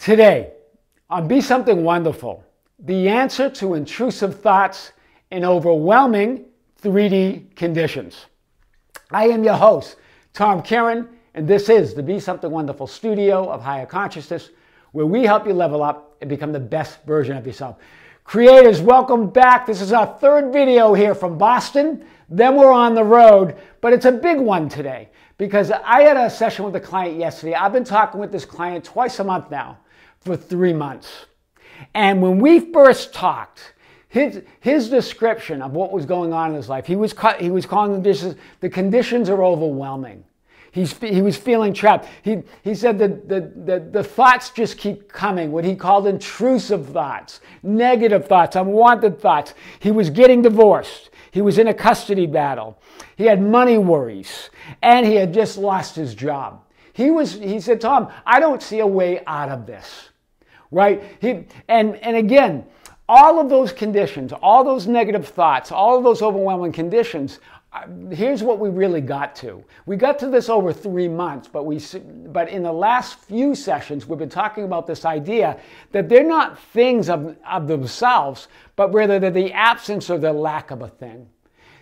Today, on Be Something Wonderful, the answer to intrusive thoughts in overwhelming 3D conditions. I am your host, Tom Kieran, and this is the Be Something Wonderful studio of higher consciousness, where we help you level up and become the best version of yourself. Creators, welcome back. This is our third video here from Boston. Then we're on the road, but it's a big one today because I had a session with a client yesterday. I've been talking with this client twice a month now for 3 months. And when we first talked, his description of what was going on in his life, he was calling the conditions are overwhelming. He was feeling trapped. He said that the thoughts just keep coming, what he called intrusive thoughts, negative thoughts, unwanted thoughts. He was getting divorced. He was in a custody battle. He had money worries, and he had just lost his job. He said, Tom, I don't see a way out of this, right? And again, all of those conditions, all those negative thoughts, all of those overwhelming conditions, here's what we really got to. We got to this over 3 months, but in the last few sessions, we've been talking about this idea that they're not things of themselves, but rather they're the absence or the lack of a thing.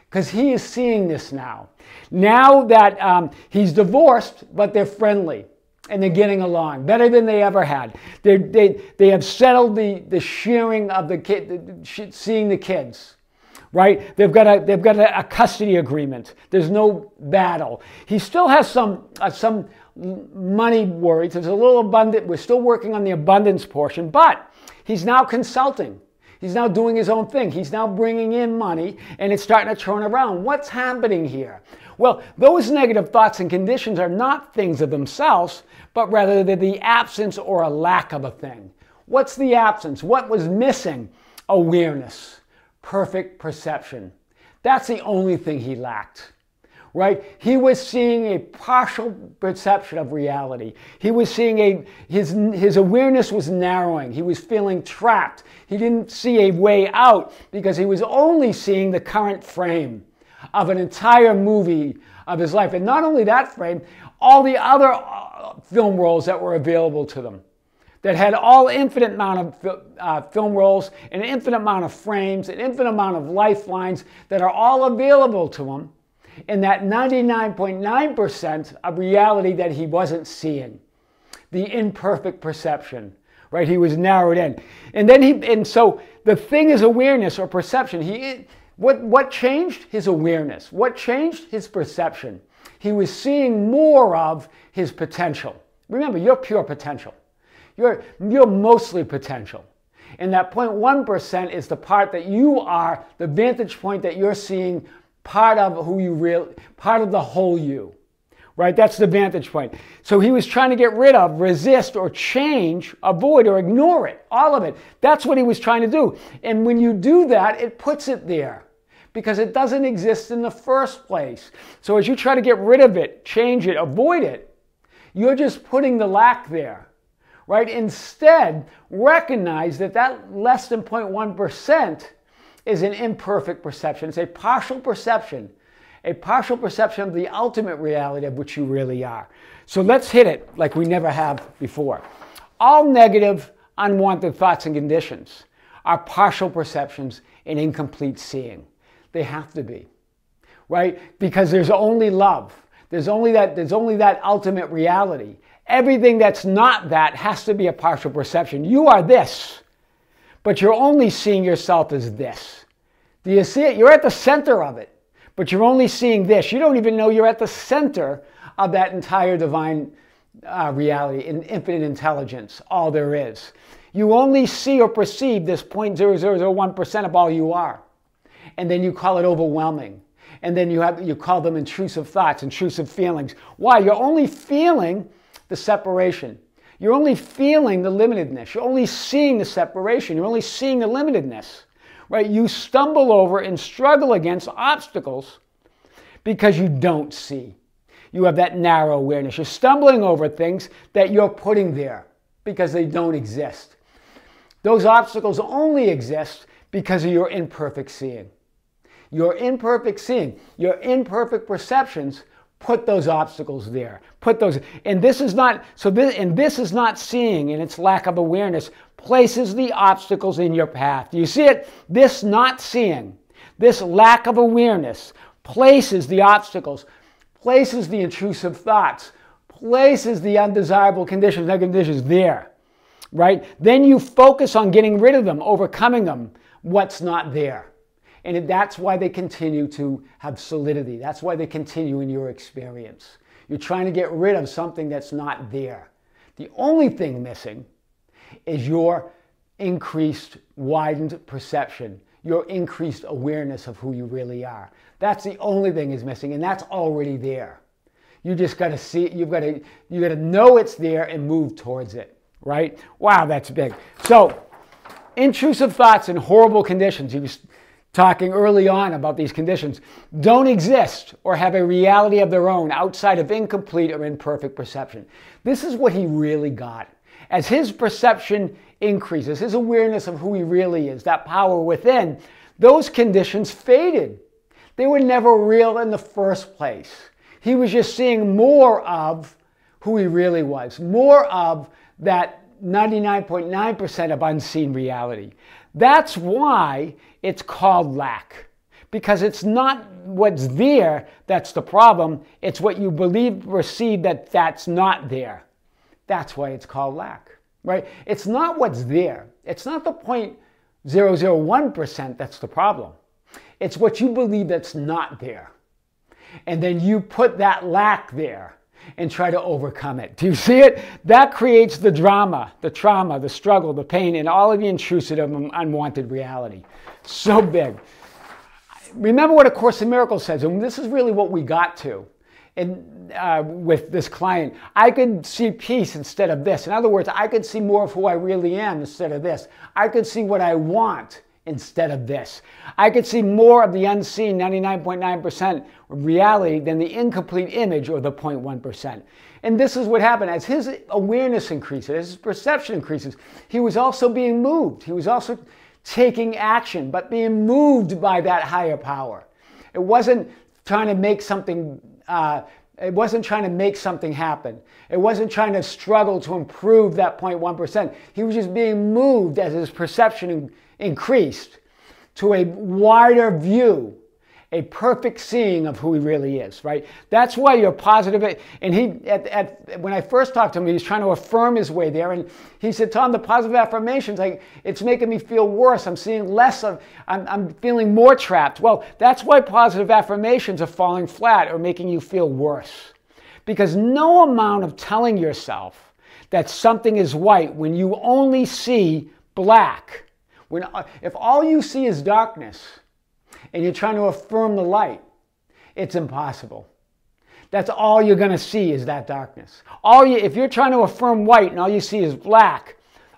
Because he is seeing this now. Now that he's divorced, but they're friendly and they're getting along better than they ever had. They have settled the sharing of the kid, seeing the kids, right? They've got a custody agreement. There's no battle. He still has some money worries. There's a little abundant. We're still working on the abundance portion, but he's now consulting. He's now doing his own thing. He's now bringing in money, and it's starting to turn around. What's happening here? Well, those negative thoughts and conditions are not things of themselves, but rather they're the absence or a lack of a thing. What's the absence? What was missing? Awareness, perfect perception. That's the only thing he lacked. Right? He was seeing a partial perception of reality. He was seeing his awareness was narrowing. He was feeling trapped. He didn't see a way out because he was only seeing the current frame of an entire movie of his life. And not only that frame, all the other film roles that were available to them, that had all infinite amount of film roles, an infinite amount of frames, an infinite amount of lifelines that are all available to him, in that 99.9% of reality that he wasn't seeing, the imperfect perception, right? He was narrowed in, and so the thing is awareness or perception. What changed? His awareness. What changed? His perception. He was seeing more of his potential. Remember, you're pure potential. You're mostly potential. And that 0.1% is the part that you are, the vantage point that you're seeing, part of who you really, part of the whole you, right? That's the vantage point. So he was trying to get rid of, resist, or change, avoid, or ignore it, all of it. That's what he was trying to do. And when you do that, it puts it there because it doesn't exist in the first place. So as you try to get rid of it, change it, avoid it, you're just putting the lack there, right? Instead, recognize that less than 0.1% is an imperfect perception. It's a partial perception of the ultimate reality of which you really are. So let's hit it like we never have before. All negative, unwanted thoughts and conditions are partial perceptions and incomplete seeing. They have to be, right? Because there's only love. There's only that ultimate reality. Everything that's not that has to be a partial perception. You are this, but you're only seeing yourself as this. Do you see it? You're at the center of it, but you're only seeing this. You don't even know you're at the center of that entire divine reality and infinite intelligence, all there is. You only see or perceive this 0.0001% of all you are. And then you call it overwhelming. And then you call them intrusive thoughts, intrusive feelings. Why? You're only feeling the separation. You're only feeling the limitedness. You're only seeing the separation. You're only seeing the limitedness, right? You stumble over and struggle against obstacles because you don't see. You have that narrow awareness. You're stumbling over things that you're putting there because they don't exist. Those obstacles only exist because of your imperfect seeing. Your imperfect seeing, your imperfect perceptions put those obstacles there. Put those, and this is not, this is not seeing, and its lack of awareness places the obstacles in your path. Do you see it? This not seeing, this lack of awareness places the obstacles, places the intrusive thoughts, places the undesirable conditions, negative conditions there, right? Then you focus on getting rid of them, overcoming them, what's not there. And that's why they continue to have solidity. That's why they continue in your experience. You're trying to get rid of something that's not there. The only thing missing is your increased, widened perception, your increased awareness of who you really are. That's the only thing is missing, and that's already there. You just got to see it. You got to know it's there and move towards it, right? Wow, that's big. So, intrusive thoughts and horrible conditions. He was talking early on about these conditions, don't exist or have a reality of their own outside of incomplete or imperfect perception. This is what he really got. As his perception increases, his awareness of who he really is, that power within, those conditions faded. They were never real in the first place. He was just seeing more of who he really was, more of that 99.9% of unseen reality. That's why it's called lack, because it's not what's there that's the problem. It's what you believe, receive that's not there. That's why it's called lack, right? It's not what's there. It's not the 0.001% that's the problem. It's what you believe that's not there. And then you put that lack there and try to overcome it. Do you see it? That creates the drama, the trauma, the struggle, the pain, and all of the intrusive and unwanted reality. So big. Remember what A Course in Miracles says, and this is really what we got to with this client. I could see peace instead of this. In other words, I could see more of who I really am instead of this. I could see what I want instead of this. I could see more of the unseen 99.9% reality than the incomplete image or the 0.1%. And this is what happened. As his awareness increases, as his perception increases, he was also being moved. He was also taking action, but being moved by that higher power. It wasn't trying to make something happen. It wasn't trying to struggle to improve that 0.1%. He was just being moved as his perception increased to a wider view, a perfect seeing of who he really is, right? That's why you're positive. And when I first talked to him, he was trying to affirm his way there. And he said, Tom, the positive affirmations, it's making me feel worse. I'm seeing less of, I'm feeling more trapped. Well, that's why positive affirmations are falling flat or making you feel worse. Because no amount of telling yourself that something is white when you only see black, if all you see is darkness and you're trying to affirm the light, it's impossible. That's all you're going to see is that darkness. If you're trying to affirm white and all you see is black,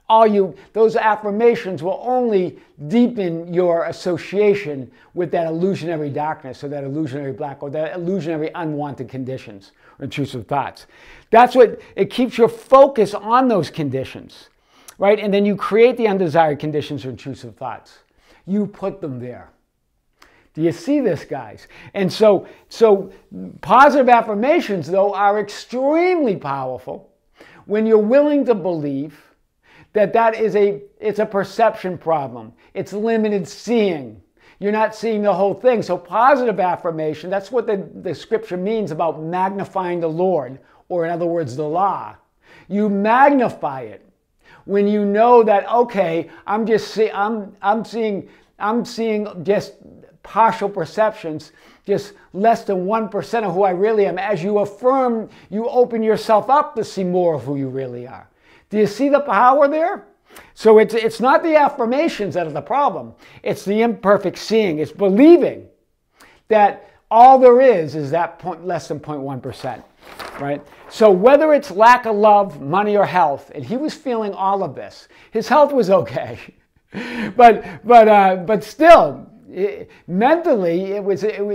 those affirmations will only deepen your association with that illusionary darkness or that illusionary black or that illusionary unwanted conditions or intrusive thoughts. That's what it keeps your focus on those conditions. Right? And then you create the undesired conditions or intrusive thoughts. You put them there. Do you see this, guys? And so positive affirmations, though, are extremely powerful when you're willing to believe that it's a perception problem. It's limited seeing. You're not seeing the whole thing. So positive affirmation, that's what the scripture means about magnifying the Lord, or in other words, the law. You magnify it. When you know that, okay, I'm seeing just partial perceptions, just less than 1% of who I really am. As you affirm, you open yourself up to see more of who you really are. Do you see the power there? So it's not the affirmations that are the problem. It's the imperfect seeing. It's believing that all there is that less than 0.1%. Right? So whether it's lack of love, money, or health, and he was feeling all of this. His health was okay, but still, mentally,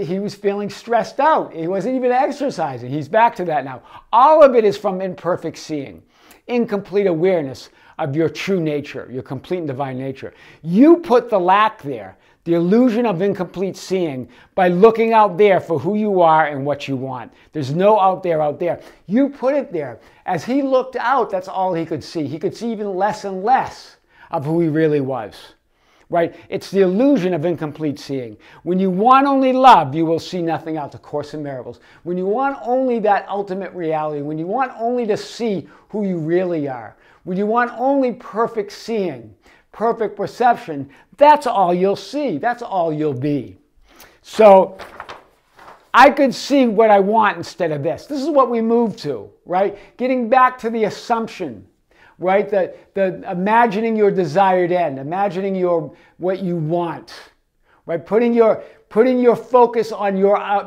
he was feeling stressed out. He wasn't even exercising. He's back to that now. All of it is from imperfect seeing. incomplete awareness of your true nature, your complete and divine nature. You put the lack there, the illusion of incomplete seeing, by looking out there for who you are and what you want. There's no out there. You put it there. As he looked out, that's all he could see. He could see even less and less of who he really was. Right? It's the illusion of incomplete seeing. When you want only love, you will see nothing else. A Course in Miracles. When you want only that ultimate reality, when you want only to see who you really are, when you want only perfect seeing, perfect perception, that's all you'll see. That's all you'll be. So I could see what I want instead of this. This is what we move to, right? Getting back to the assumption. Right? The imagining your desired end, imagining what you want, right? Putting your focus on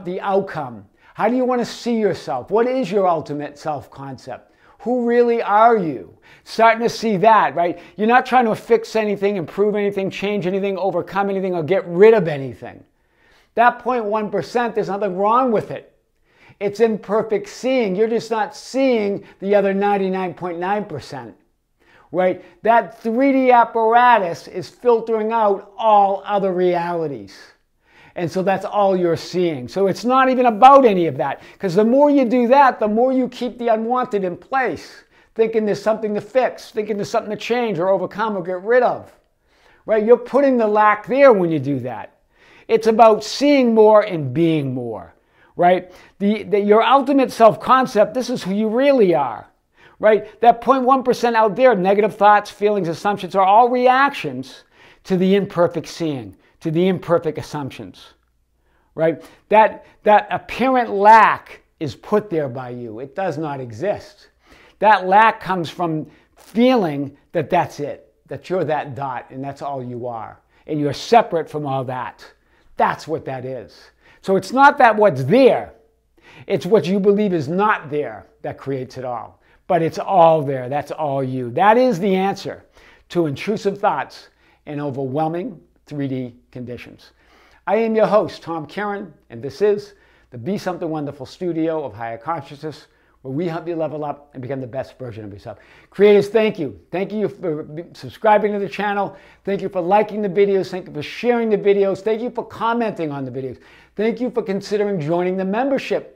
the outcome. How do you want to see yourself? What is your ultimate self-concept? Who really are you? Starting to see that, right? You're not trying to fix anything, improve anything, change anything, overcome anything, or get rid of anything. That 0.1%, there's nothing wrong with it. It's imperfect seeing. You're just not seeing the other 99.9%. Right? That 3D apparatus is filtering out all other realities. And so that's all you're seeing. So it's not even about any of that. Because the more you do that, the more you keep the unwanted in place. Thinking there's something to fix, thinking there's something to change or overcome or get rid of. Right? You're putting the lack there when you do that. It's about seeing more and being more. Right? Your ultimate self-concept, this is who you really are. Right? That 0.1% out there, negative thoughts, feelings, assumptions, are all reactions to the imperfect seeing, to the imperfect assumptions. Right? That apparent lack is put there by you. It does not exist. That lack comes from feeling that that's it, that you're that dot and that's all you are. And you're separate from all that. That's what that is. So it's not that what's there. It's what you believe is not there that creates it all. But it's all there. That's all you. That is the answer to intrusive thoughts and overwhelming 3D conditions. I am your host, Tom Kieran, and this is the Be Something Wonderful studio of higher consciousness, where we help you level up and become the best version of yourself. Creators, thank you. Thank you for subscribing to the channel. Thank you for liking the videos. Thank you for sharing the videos. Thank you for commenting on the videos. Thank you for considering joining the membership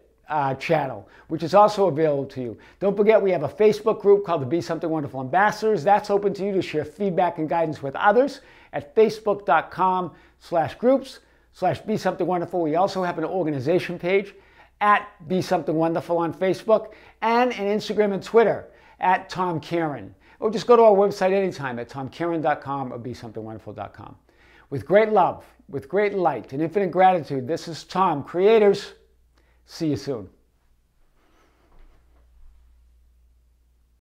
channel, which is also available to you. Don't forget, we have a Facebook group called the Be Something Wonderful Ambassadors. That's open to you to share feedback and guidance with others at facebook.com/groups/Be Something Wonderful. We also have an organization page at Be Something Wonderful on Facebook and an Instagram and Twitter at Tom Kieran. Or just go to our website anytime at tomkieran.com or besomethingwonderful.com. With great love, with great light and infinite gratitude, this is Tom. Creators, see you soon.